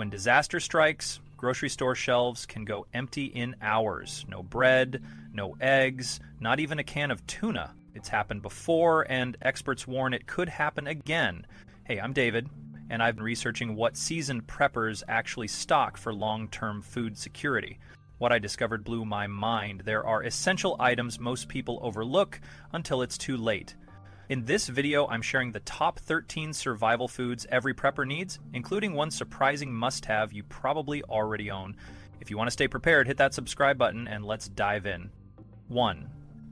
When disaster strikes, grocery store shelves can go empty in hours. No bread, no eggs, not even a can of tuna. It's happened before, and experts warn it could happen again. Hey, I'm David, and I've been researching what seasoned preppers actually stock for long-term food security. What I discovered blew my mind. There are essential items most people overlook until it's too late. In this video, I'm sharing the top 13 survival foods every prepper needs, including one surprising must-have you probably already own. If you want to stay prepared, hit that subscribe button and let's dive in. 1.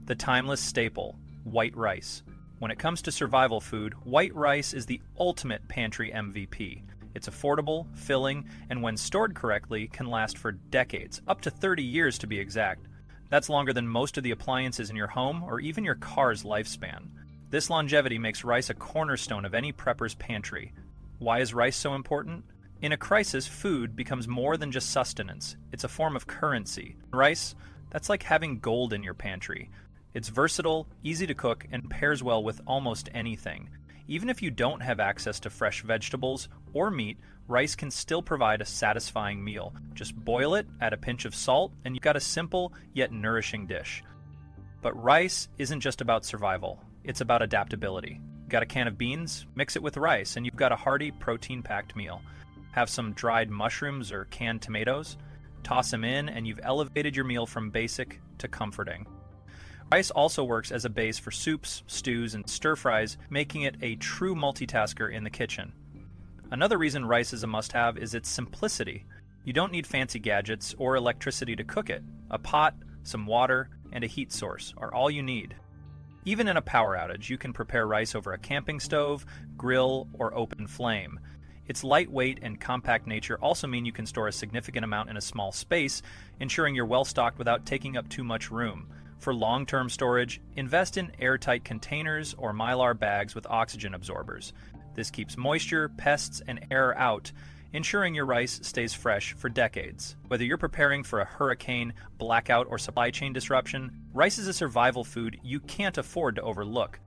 The timeless staple, white rice. When it comes to survival food, white rice is the ultimate pantry MVP. It's affordable, filling, and when stored correctly, can last for decades, up to 30 years to be exact. That's longer than most of the appliances in your home or even your car's lifespan. This longevity makes rice a cornerstone of any prepper's pantry. Why is rice so important? In a crisis, food becomes more than just sustenance. It's a form of currency. Rice, that's like having gold in your pantry. It's versatile, easy to cook, and pairs well with almost anything. Even if you don't have access to fresh vegetables or meat, rice can still provide a satisfying meal. Just boil it, add a pinch of salt, and you've got a simple yet nourishing dish. But rice isn't just about survival. It's about adaptability. Got a can of beans? Mix it with rice, and you've got a hearty, protein-packed meal. Have some dried mushrooms or canned tomatoes? Toss them in, and you've elevated your meal from basic to comforting. Rice also works as a base for soups, stews, and stir-fries, making it a true multitasker in the kitchen. Another reason rice is a must-have is its simplicity. You don't need fancy gadgets or electricity to cook it. A pot, some water, and a heat source are all you need. Even in a power outage, you can prepare rice over a camping stove, grill, or open flame. Its lightweight and compact nature also mean you can store a significant amount in a small space, ensuring you're well stocked without taking up too much room. For long-term storage, invest in airtight containers or mylar bags with oxygen absorbers. This keeps moisture, pests, and air out, ensuring your rice stays fresh for decades. Whether you're preparing for a hurricane, blackout, or supply chain disruption, rice is a survival food you can't afford to overlook.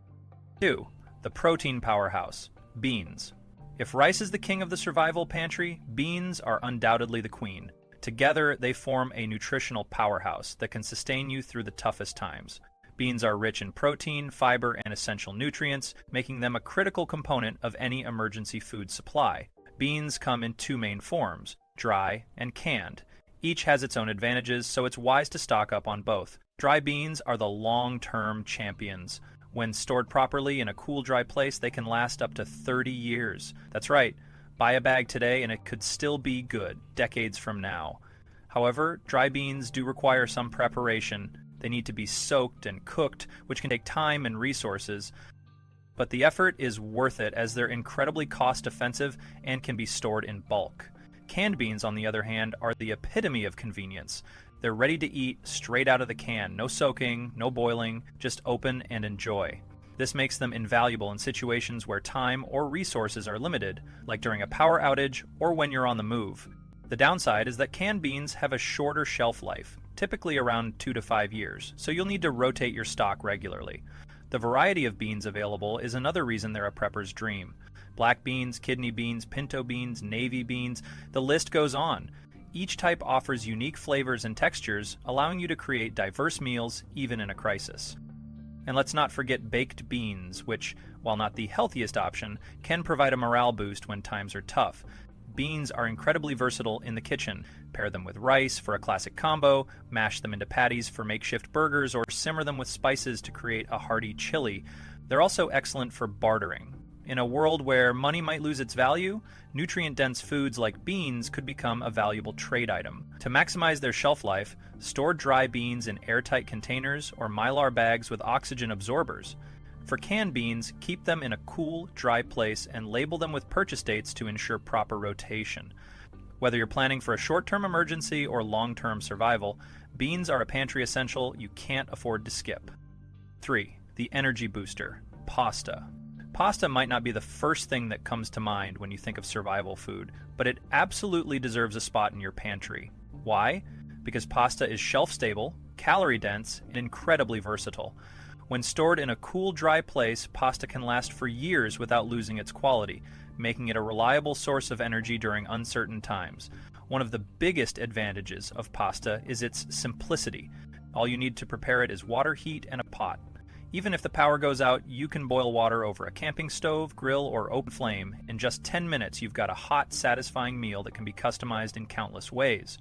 2. The protein powerhouse, beans. If rice is the king of the survival pantry, beans are undoubtedly the queen. Together, they form a nutritional powerhouse that can sustain you through the toughest times. Beans are rich in protein, fiber, and essential nutrients, making them a critical component of any emergency food supply. Beans come in two main forms, dry and canned. Each has its own advantages, so it's wise to stock up on both. Dry beans are the long-term champions. When stored properly in a cool, dry place, they can last up to 30 years. That's right, buy a bag today and it could still be good decades from now. However, dry beans do require some preparation. They need to be soaked and cooked, which can take time and resources. But the effort is worth it as they're incredibly cost-effective and can be stored in bulk. Canned beans, on the other hand, are the epitome of convenience. They're ready to eat straight out of the can. No soaking, no boiling, just open and enjoy. This makes them invaluable in situations where time or resources are limited, like during a power outage or when you're on the move. The downside is that canned beans have a shorter shelf life, typically around 2 to 5 years, so you'll need to rotate your stock regularly. The variety of beans available is another reason they're a prepper's dream. Black beans, kidney beans, pinto beans, navy beans, the list goes on. Each type offers unique flavors and textures, allowing you to create diverse meals even in a crisis. And let's not forget baked beans, which, while not the healthiest option, can provide a morale boost when times are tough. Beans are incredibly versatile in the kitchen. Pair them with rice for a classic combo, mash them into patties for makeshift burgers, or simmer them with spices to create a hearty chili. They're also excellent for bartering. In a world where money might lose its value, nutrient-dense foods like beans could become a valuable trade item. To maximize their shelf life, store dry beans in airtight containers or mylar bags with oxygen absorbers. For canned beans, keep them in a cool, dry place and label them with purchase dates to ensure proper rotation. Whether you're planning for a short-term emergency or long-term survival, beans are a pantry essential you can't afford to skip. 3. The energy booster, pasta. Pasta might not be the first thing that comes to mind when you think of survival food, but it absolutely deserves a spot in your pantry. Why? Because pasta is shelf-stable, calorie-dense, and incredibly versatile. When stored in a cool, dry place, pasta can last for years without losing its quality, making it a reliable source of energy during uncertain times. One of the biggest advantages of pasta is its simplicity. All you need to prepare it is water, heat, and a pot. Even if the power goes out, you can boil water over a camping stove, grill, or open flame. In just 10 minutes, you've got a hot, satisfying meal that can be customized in countless ways.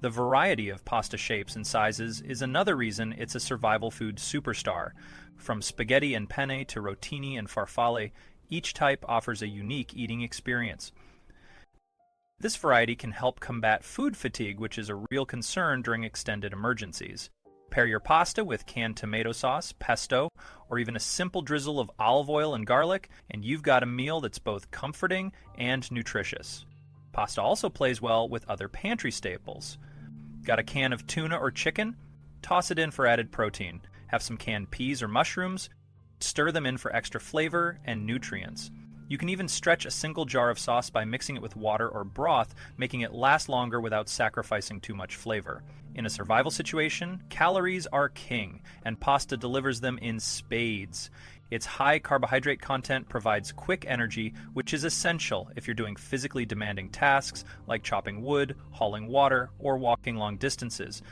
The variety of pasta shapes and sizes is another reason it's a survival food superstar. From spaghetti and penne to rotini and farfalle, each type offers a unique eating experience. This variety can help combat food fatigue, which is a real concern during extended emergencies. Pair your pasta with canned tomato sauce, pesto, or even a simple drizzle of olive oil and garlic, and you've got a meal that's both comforting and nutritious. Pasta also plays well with other pantry staples. Got a can of tuna or chicken? Toss it in for added protein. Have some canned peas or mushrooms? Stir them in for extra flavor and nutrients. You can even stretch a single jar of sauce by mixing it with water or broth, making it last longer without sacrificing too much flavor. In a survival situation, calories are king, and pasta delivers them in spades. Its high carbohydrate content provides quick energy, which is essential if you're doing physically demanding tasks like chopping wood, hauling water, or walking long distances.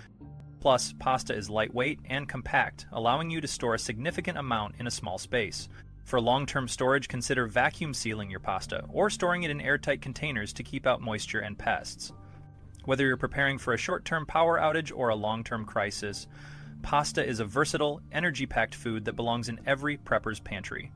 Plus, pasta is lightweight and compact, allowing you to store a significant amount in a small space. For long-term storage, consider vacuum sealing your pasta or storing it in airtight containers to keep out moisture and pests. Whether you're preparing for a short-term power outage or a long-term crisis, pasta is a versatile, energy-packed food that belongs in every prepper's pantry.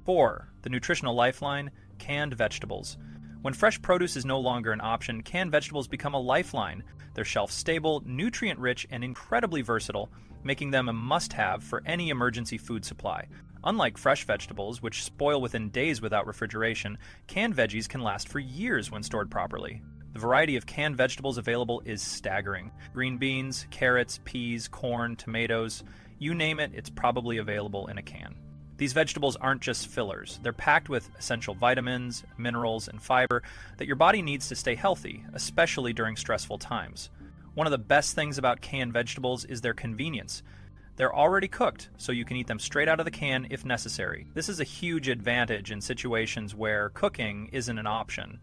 4. The nutritional lifeline, canned vegetables. When fresh produce is no longer an option, canned vegetables become a lifeline. They're shelf-stable, nutrient-rich, and incredibly versatile, making them a must-have for any emergency food supply. Unlike fresh vegetables, which spoil within days without refrigeration, canned veggies can last for years when stored properly. The variety of canned vegetables available is staggering. Green beans, carrots, peas, corn, tomatoes, you name it, it's probably available in a can. These vegetables aren't just fillers. They're packed with essential vitamins, minerals, and fiber that your body needs to stay healthy, especially during stressful times. One of the best things about canned vegetables is their convenience. They're already cooked, so you can eat them straight out of the can if necessary. This is a huge advantage in situations where cooking isn't an option.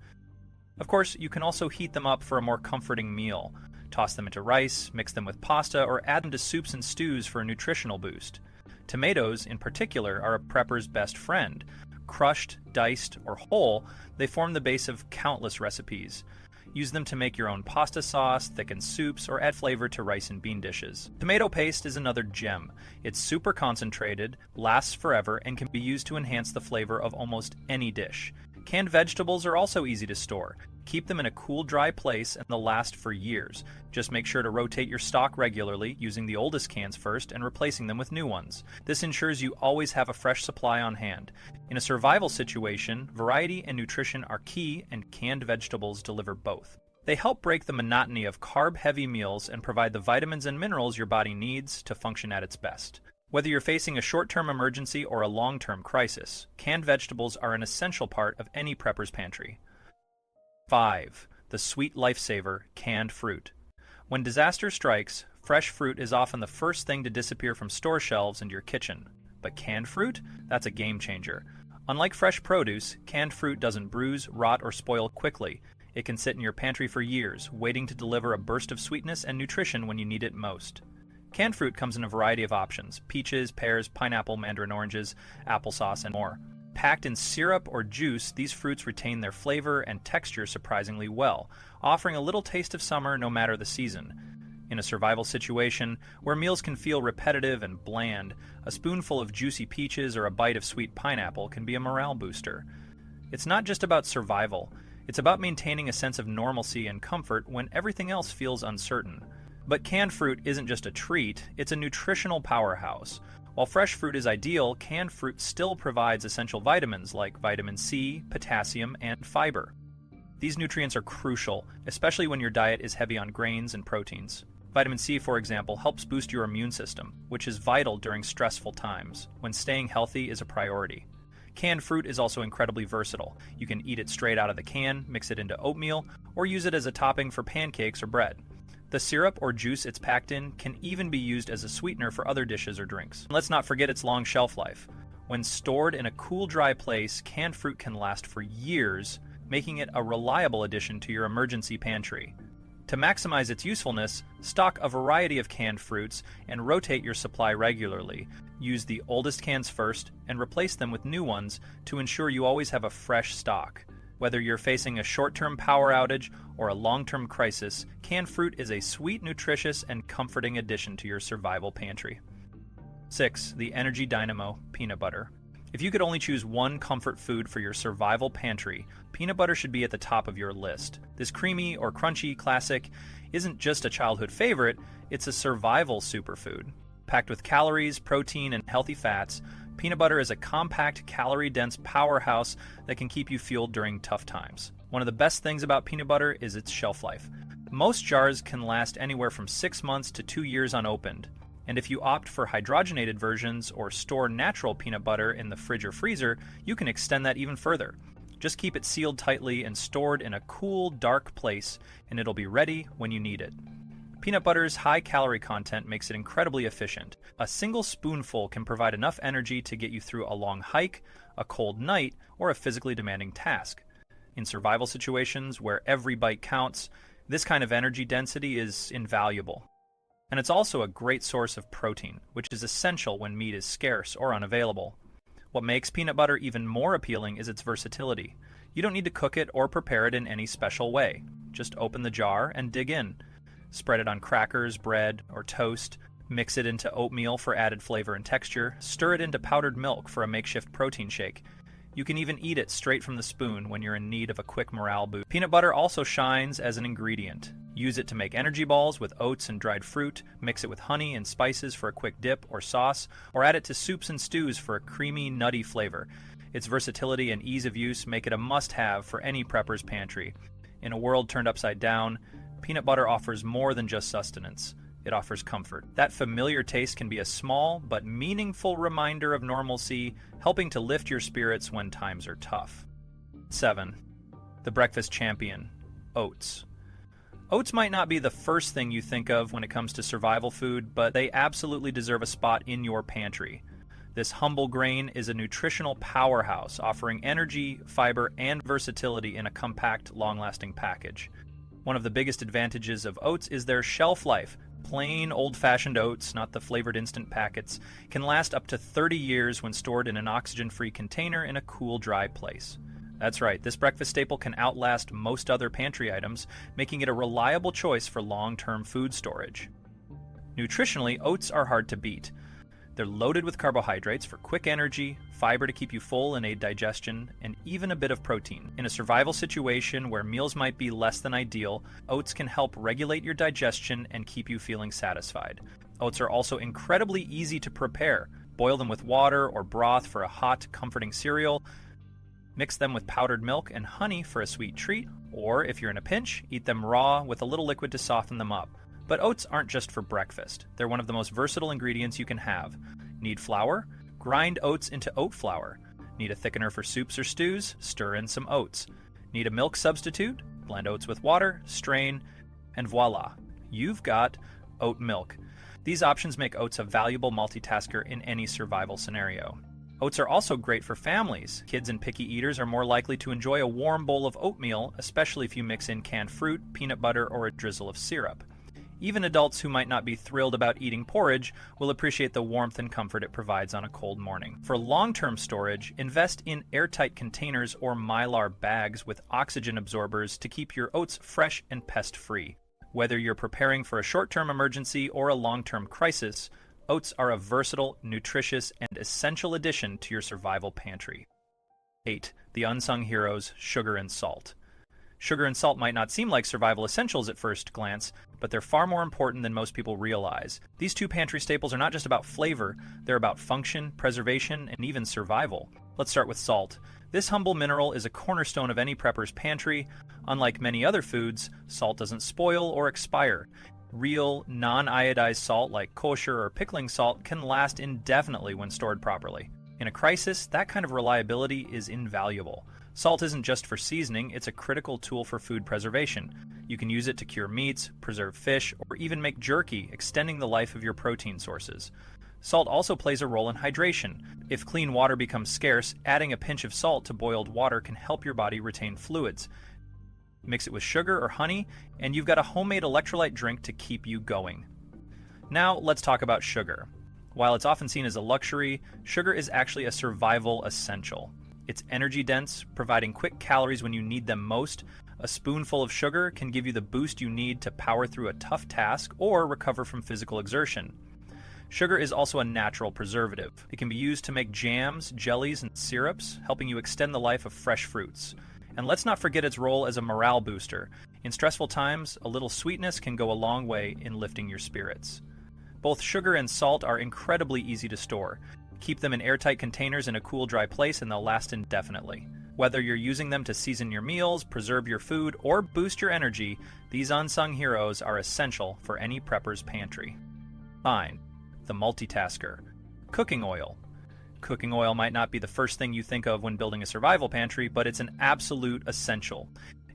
Of course, you can also heat them up for a more comforting meal. Toss them into rice, mix them with pasta, or add them to soups and stews for a nutritional boost. Tomatoes, in particular, are a prepper's best friend. Crushed, diced, or whole, they form the base of countless recipes. Use them to make your own pasta sauce, thicken soups, or add flavor to rice and bean dishes. Tomato paste is another gem. It's super concentrated, lasts forever, and can be used to enhance the flavor of almost any dish. Canned vegetables are also easy to store. Keep them in a cool, dry place and they'll last for years. Just make sure to rotate your stock regularly, using the oldest cans first and replacing them with new ones. This ensures you always have a fresh supply on hand. In a survival situation, variety and nutrition are key, and canned vegetables deliver both. They help break the monotony of carb-heavy meals and provide the vitamins and minerals your body needs to function at its best. Whether you're facing a short-term emergency or a long-term crisis, canned vegetables are an essential part of any prepper's pantry. 5. The sweet lifesaver, canned fruit. When disaster strikes, fresh fruit is often the first thing to disappear from store shelves and your kitchen. But canned fruit? That's a game changer. Unlike fresh produce, canned fruit doesn't bruise, rot, or spoil quickly. It can sit in your pantry for years, waiting to deliver a burst of sweetness and nutrition when you need it most. Canned fruit comes in a variety of options: peaches, pears, pineapple, mandarin oranges, applesauce, and more. Packed in syrup or juice, these fruits retain their flavor and texture surprisingly well, offering a little taste of summer no matter the season. In a survival situation where meals can feel repetitive and bland, a spoonful of juicy peaches or a bite of sweet pineapple can be a morale booster. It's not just about survival, it's about maintaining a sense of normalcy and comfort when everything else feels uncertain. But canned fruit isn't just a treat, it's a nutritional powerhouse. While fresh fruit is ideal, canned fruit still provides essential vitamins like vitamin C, potassium, and fiber. These nutrients are crucial, especially when your diet is heavy on grains and proteins. Vitamin C, for example, helps boost your immune system, which is vital during stressful times, when staying healthy is a priority. Canned fruit is also incredibly versatile. You can eat it straight out of the can, mix it into oatmeal, or use it as a topping for pancakes or bread. The syrup or juice it's packed in can even be used as a sweetener for other dishes or drinks. And let's not forget its long shelf life. When stored in a cool, dry place, canned fruit can last for years, making it a reliable addition to your emergency pantry. To maximize its usefulness, stock a variety of canned fruits and rotate your supply regularly. Use the oldest cans first and replace them with new ones to ensure you always have a fresh stock. Whether you're facing a short-term power outage or a long-term crisis, canned fruit is a sweet, nutritious, and comforting addition to your survival pantry. 6. The Energy Dynamo Peanut Butter. If you could only choose one comfort food for your survival pantry, peanut butter should be at the top of your list. This creamy or crunchy classic isn't just a childhood favorite, it's a survival superfood. Packed with calories, protein, and healthy fats, peanut butter is a compact, calorie-dense powerhouse that can keep you fueled during tough times. One of the best things about peanut butter is its shelf life. Most jars can last anywhere from 6 months to 2 years unopened. And if you opt for hydrogenated versions or store natural peanut butter in the fridge or freezer, you can extend that even further. Just keep it sealed tightly and stored in a cool, dark place, and it'll be ready when you need it. Peanut butter's high calorie content makes it incredibly efficient. A single spoonful can provide enough energy to get you through a long hike, a cold night, or a physically demanding task. In survival situations where every bite counts, this kind of energy density is invaluable. And it's also a great source of protein, which is essential when meat is scarce or unavailable. What makes peanut butter even more appealing is its versatility. You don't need to cook it or prepare it in any special way. Just open the jar and dig in. Spread it on crackers, bread, or toast. Mix it into oatmeal for added flavor and texture. Stir it into powdered milk for a makeshift protein shake. You can even eat it straight from the spoon when you're in need of a quick morale boost. Peanut butter also shines as an ingredient. Use it to make energy balls with oats and dried fruit, mix it with honey and spices for a quick dip or sauce, or add it to soups and stews for a creamy, nutty flavor. Its versatility and ease of use make it a must-have for any prepper's pantry. In a world turned upside down, peanut butter offers more than just sustenance. It offers comfort. That familiar taste can be a small but meaningful reminder of normalcy, helping to lift your spirits when times are tough. 7. The breakfast champion, oats. Oats might not be the first thing you think of when it comes to survival food, but they absolutely deserve a spot in your pantry. This humble grain is a nutritional powerhouse, offering energy, fiber, and versatility in a compact, long-lasting package. One of the biggest advantages of oats is their shelf life. Plain, old-fashioned oats, not the flavored instant packets, can last up to 30 years when stored in an oxygen-free container in a cool, dry place. That's right, this breakfast staple can outlast most other pantry items, making it a reliable choice for long-term food storage. Nutritionally, oats are hard to beat. They're loaded with carbohydrates for quick energy, fiber to keep you full and aid digestion, and even a bit of protein. In a survival situation where meals might be less than ideal, oats can help regulate your digestion and keep you feeling satisfied. Oats are also incredibly easy to prepare. Boil them with water or broth for a hot, comforting cereal. Mix them with powdered milk and honey for a sweet treat, or if you're in a pinch, eat them raw with a little liquid to soften them up. But oats aren't just for breakfast. They're one of the most versatile ingredients you can have. Need flour? Grind oats into oat flour. Need a thickener for soups or stews? Stir in some oats. Need a milk substitute? Blend oats with water, strain, and voila, you've got oat milk. These options make oats a valuable multitasker in any survival scenario. Oats are also great for families. Kids and picky eaters are more likely to enjoy a warm bowl of oatmeal, especially if you mix in canned fruit, peanut butter, or a drizzle of syrup. Even adults who might not be thrilled about eating porridge will appreciate the warmth and comfort it provides on a cold morning. For long-term storage, invest in airtight containers or mylar bags with oxygen absorbers to keep your oats fresh and pest-free. Whether you're preparing for a short-term emergency or a long-term crisis, oats are a versatile, nutritious, and essential addition to your survival pantry. 8. The unsung heroes, sugar and salt. Sugar and salt might not seem like survival essentials at first glance, but they're far more important than most people realize. These two pantry staples are not just about flavor, they're about function, preservation, and even survival. Let's start with salt. This humble mineral is a cornerstone of any prepper's pantry. Unlike many other foods, salt doesn't spoil or expire. Real, non-iodized salt like kosher or pickling salt can last indefinitely when stored properly. In a crisis, that kind of reliability is invaluable. Salt isn't just for seasoning, it's a critical tool for food preservation. You can use it to cure meats, preserve fish, or even make jerky, extending the life of your protein sources. Salt also plays a role in hydration. If clean water becomes scarce, adding a pinch of salt to boiled water can help your body retain fluids. Mix it with sugar or honey, and you've got a homemade electrolyte drink to keep you going. Now, let's talk about sugar. While it's often seen as a luxury, sugar is actually a survival essential. It's energy dense, providing quick calories when you need them most. A spoonful of sugar can give you the boost you need to power through a tough task or recover from physical exertion. Sugar is also a natural preservative. It can be used to make jams, jellies, and syrups, helping you extend the life of fresh fruits. And let's not forget its role as a morale booster. In stressful times, a little sweetness can go a long way in lifting your spirits. Both sugar and salt are incredibly easy to store. Keep them in airtight containers in a cool, dry place and they'll last indefinitely. Whether you're using them to season your meals, preserve your food, or boost your energy, these unsung heroes are essential for any prepper's pantry. 9. The multitasker. Cooking oil. Cooking oil might not be the first thing you think of when building a survival pantry, but it's an absolute essential.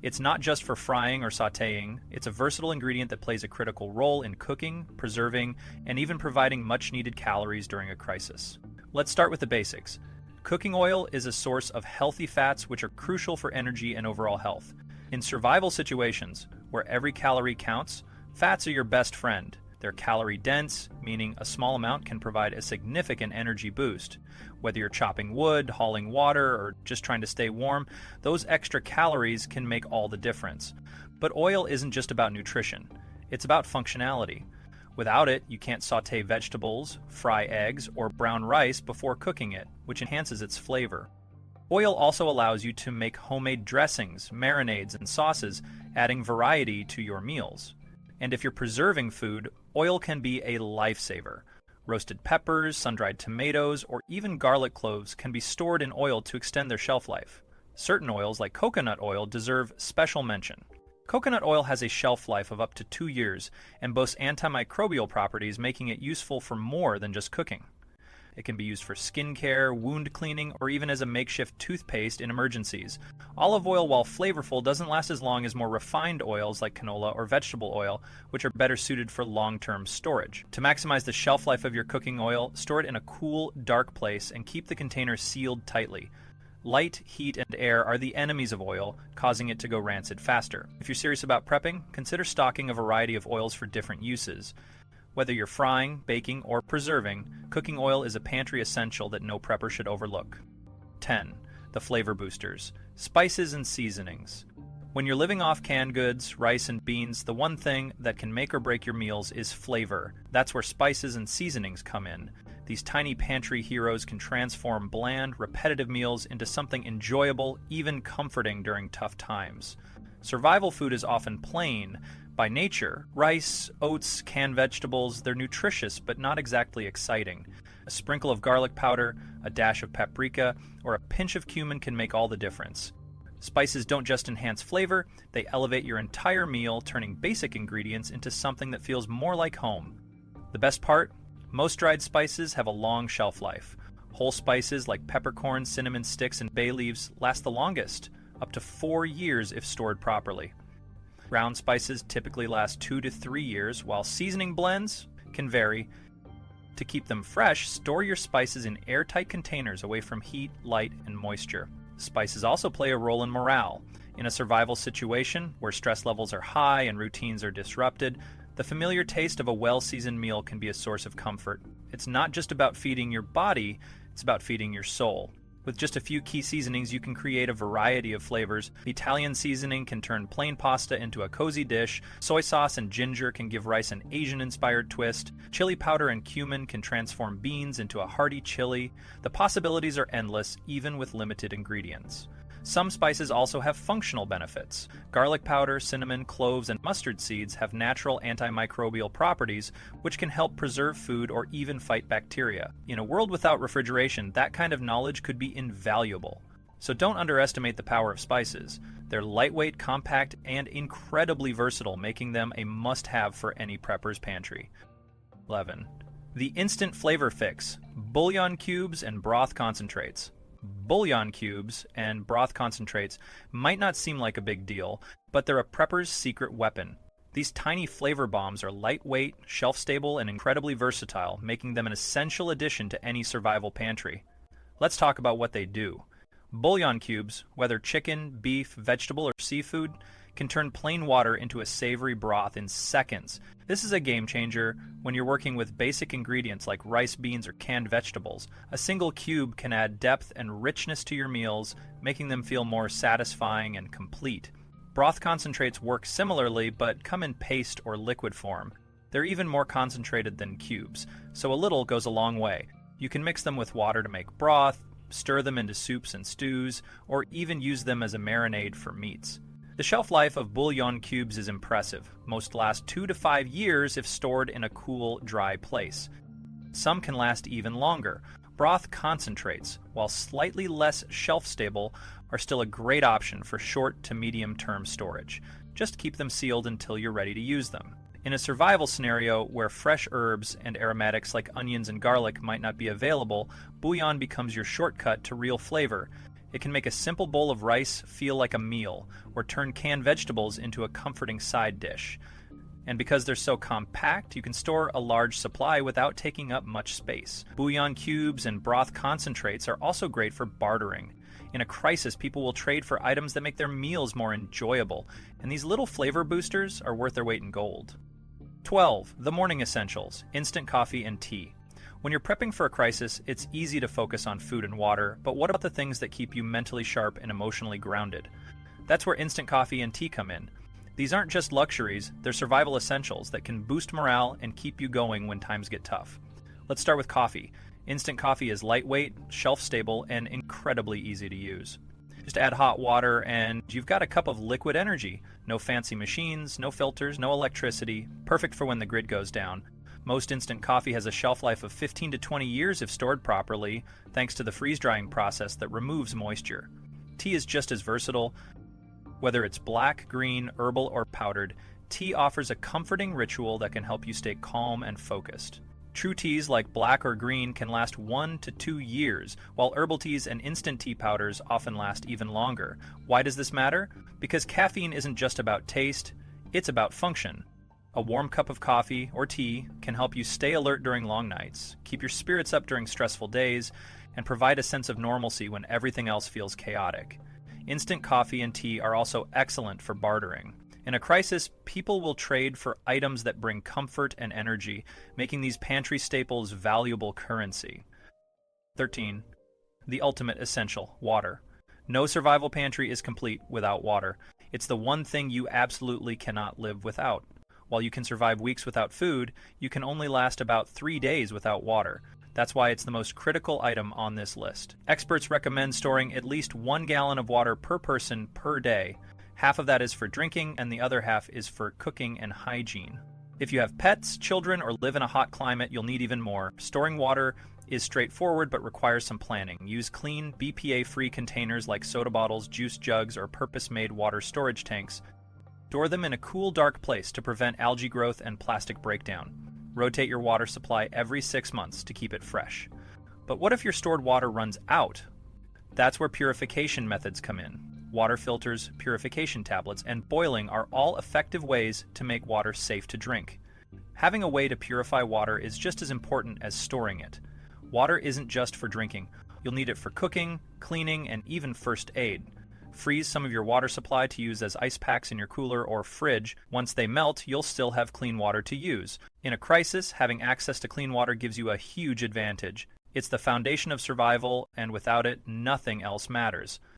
It's not just for frying or sautéing, it's a versatile ingredient that plays a critical role in cooking, preserving, and even providing much-needed calories during a crisis. Let's start with the basics. Cooking oil is a source of healthy fats which are crucial for energy and overall health. In survival situations, where every calorie counts, fats are your best friend. They're calorie dense, meaning a small amount can provide a significant energy boost. Whether you're chopping wood, hauling water, or just trying to stay warm, those extra calories can make all the difference. But oil isn't just about nutrition. It's about functionality. Without it, you can't sauté vegetables, fry eggs, or brown rice before cooking it, which enhances its flavor. Oil also allows you to make homemade dressings, marinades, and sauces, adding variety to your meals. And if you're preserving food, oil can be a lifesaver. Roasted peppers, sun-dried tomatoes, or even garlic cloves can be stored in oil to extend their shelf life. Certain oils, like coconut oil, deserve special mention. Coconut oil has a shelf life of up to 2 years and boasts antimicrobial properties, making it useful for more than just cooking. It can be used for skincare, wound cleaning, or even as a makeshift toothpaste in emergencies. Olive oil, while flavorful, doesn't last as long as more refined oils like canola or vegetable oil, which are better suited for long-term storage. To maximize the shelf life of your cooking oil, store it in a cool, dark place and keep the container sealed tightly. Light, heat, and air are the enemies of oil, causing it to go rancid faster. If you're serious about prepping, consider stocking a variety of oils for different uses. Whether you're frying, baking, or preserving, cooking oil is a pantry essential that no prepper should overlook. 10. The flavor boosters. Spices and seasonings. When you're living off canned goods, rice, and beans, the one thing that can make or break your meals is flavor. That's where spices and seasonings come in. These tiny pantry heroes can transform bland, repetitive meals into something enjoyable, even comforting during tough times. Survival food is often plain by nature. Rice, oats, canned vegetables, they're nutritious but not exactly exciting. A sprinkle of garlic powder, a dash of paprika, or a pinch of cumin can make all the difference. Spices don't just enhance flavor, they elevate your entire meal, turning basic ingredients into something that feels more like home. The best part? Most dried spices have a long shelf life. Whole spices like peppercorn, cinnamon sticks, and bay leaves last the longest, up to 4 years if stored properly. Ground spices typically last 2 to 3 years, while seasoning blends can vary. To keep them fresh, store your spices in airtight containers away from heat, light, and moisture. Spices also play a role in morale. In a survival situation where stress levels are high and routines are disrupted, the familiar taste of a well-seasoned meal can be a source of comfort. It's not just about feeding your body, it's about feeding your soul. With just a few key seasonings, you can create a variety of flavors. Italian seasoning can turn plain pasta into a cozy dish. Soy sauce and ginger can give rice an Asian-inspired twist. Chili powder and cumin can transform beans into a hearty chili. The possibilities are endless, even with limited ingredients. Some spices also have functional benefits. Garlic powder, cinnamon, cloves, and mustard seeds have natural antimicrobial properties which can help preserve food or even fight bacteria. In a world without refrigeration, that kind of knowledge could be invaluable. So don't underestimate the power of spices. They're lightweight, compact, and incredibly versatile, making them a must-have for any prepper's pantry. 11. The instant flavor fix: bouillon cubes and broth concentrates. Bouillon cubes and broth concentrates might not seem like a big deal, but they're a prepper's secret weapon. These tiny flavor bombs are lightweight, shelf-stable, and incredibly versatile, making them an essential addition to any survival pantry. Let's talk about what they do. Bouillon cubes, whether chicken, beef, vegetable, or seafood, can turn plain water into a savory broth in seconds. This is a game changer when you're working with basic ingredients like rice, beans, or canned vegetables. A single cube can add depth and richness to your meals, making them feel more satisfying and complete. Broth concentrates work similarly, but come in paste or liquid form. They're even more concentrated than cubes, so a little goes a long way. You can mix them with water to make broth, stir them into soups and stews, or even use them as a marinade for meats. The shelf life of bouillon cubes is impressive. Most last 2 to 5 years if stored in a cool, dry place. Some can last even longer. Broth concentrates, while slightly less shelf-stable, are still a great option for short to medium-term storage. Just keep them sealed until you're ready to use them. In a survival scenario where fresh herbs and aromatics like onions and garlic might not be available, bouillon becomes your shortcut to real flavor. It can make a simple bowl of rice feel like a meal, or turn canned vegetables into a comforting side dish. And because they're so compact, you can store a large supply without taking up much space. Bouillon cubes and broth concentrates are also great for bartering. In a crisis, people will trade for items that make their meals more enjoyable, and these little flavor boosters are worth their weight in gold. 12. The morning essentials: instant coffee and tea. When you're prepping for a crisis, it's easy to focus on food and water, but what about the things that keep you mentally sharp and emotionally grounded? That's where instant coffee and tea come in. These aren't just luxuries, they're survival essentials that can boost morale and keep you going when times get tough. Let's start with coffee. Instant coffee is lightweight, shelf-stable, and incredibly easy to use. Just add hot water and you've got a cup of liquid energy. No fancy machines, no filters, no electricity. Perfect for when the grid goes down. Most instant coffee has a shelf life of 15 to 20 years if stored properly, thanks to the freeze-drying process that removes moisture. Tea is just as versatile. Whether it's black, green, herbal, or powdered, tea offers a comforting ritual that can help you stay calm and focused. True teas like black or green can last 1 to 2 years, while herbal teas and instant tea powders often last even longer. Why does this matter? Because caffeine isn't just about taste, it's about function. A warm cup of coffee or tea can help you stay alert during long nights, keep your spirits up during stressful days, and provide a sense of normalcy when everything else feels chaotic. Instant coffee and tea are also excellent for bartering. In a crisis, people will trade for items that bring comfort and energy, making these pantry staples valuable currency. 13. The ultimate essential: water. No survival pantry is complete without water. It's the one thing you absolutely cannot live without. While you can survive weeks without food, you can only last about 3 days without water. That's why it's the most critical item on this list. Experts recommend storing at least 1 gallon of water per person per day. Half of that is for drinking, and the other half is for cooking and hygiene. If you have pets, children, or live in a hot climate, you'll need even more. Storing water is straightforward but requires some planning. Use clean, BPA-free containers like soda bottles, juice jugs, or purpose-made water storage tanks. Store them in a cool, dark place to prevent algae growth and plastic breakdown. Rotate your water supply every 6 months to keep it fresh. But what if your stored water runs out? That's where purification methods come in. Water filters, purification tablets, and boiling are all effective ways to make water safe to drink. Having a way to purify water is just as important as storing it. Water isn't just for drinking. You'll need it for cooking, cleaning, and even first aid. Freeze some of your water supply to use as ice packs in your cooler or fridge. Once they melt, you'll still have clean water to use. In a crisis, having access to clean water gives you a huge advantage. It's the foundation of survival, and without it, nothing else matters.